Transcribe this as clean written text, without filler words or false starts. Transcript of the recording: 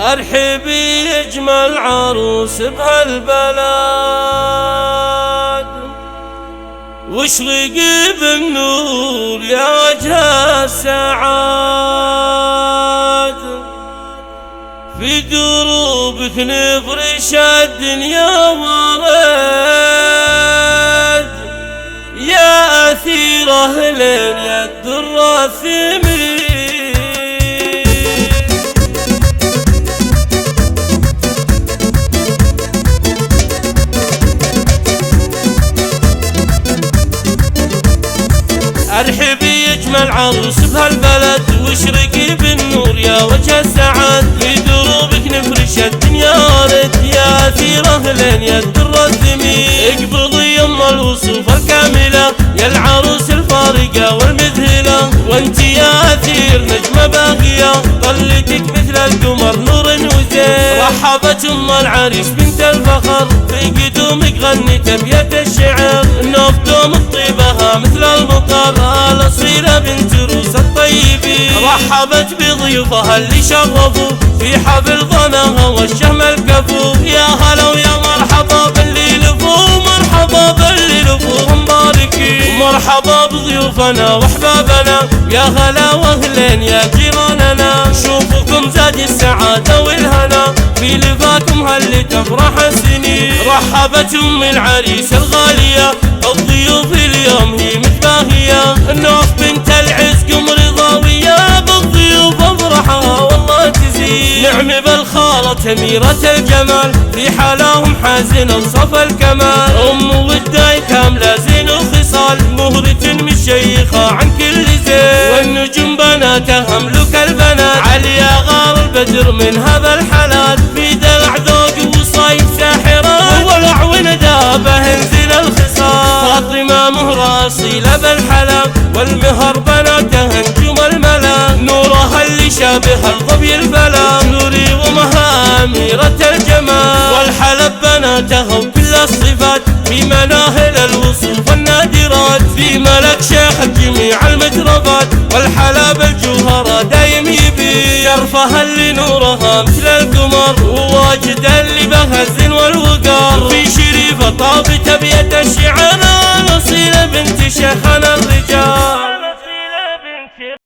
ارحبي اجمل عروس بهالبلد، واشرقي بالنور يا وجه السعاد، في دروبك نفرش الدنيا ورد، يا أثير أهلين يا الدر الثمين. ارحبي اجمل عروس بهالبلد، واشرقي بالنور يا وجه السعاد، في دروبك نفرش الدنيا ورد، يا اثير اهلين يا الدر الثمين. اقبضي يم الوصوف الكامله يا العروس الفارقه والمذهله، وانت يا اثير نجمه باقيه، طلتك مثل القمر نور وزين. رحبت ام العريس بنت الفخر، في قدومك غنت ابيات الشعر، نوف دوم طيبها مثل المطر، الأصيلة بنت روس الطيبين. رحبت بضيوفها اللي شرفوا في حفل ظناها والشهم الكفو، يا هلا ويا مرحبا باللي لفوا، مرحبا باللي لفوا مباركين. مرحبا بضيوفنا واحبابنا، يا هلا واهلين يا جيراننا، شوفكم زاد السعادة والهنا، في لفاكم هل تفرح السنين. رحبت ام العريس الغالية، الضيوف اليوم هي متباهية، النوف بنت العز قمر ضاوية، بالضيوف افرحها والله تزيد. نعم بالخالة أميرة الجمال، في حالاهم حازن وصف الكمال، ام وداي كاملة زين وخصال، مهرة مشيخة عن كل زين، والنجوم بناتها ملوك البنات، عليا غار البدر من هذا الحلال، في دلع ذوق وصايد ساحرة، ولع وندابه انزل الخصال. فاطمة مهرة أصيلة بالحلا، والمهر بناتها نجوم الملا، نورها اللي شابه الظبي الفلا، نوري ومها أميرة الجمال، والحلب بناتها وكل الصفات، في مناهل الوصوف النادرات، في ملك شيخ جميع المترفات، والحلب الجوهرة دايم يبي، شرفها اللي نورها مثل القمر، وواجد اللي بها الزين والوقار، في شريفة طابت بيد الشعر، الأصيلة بنت شيخنا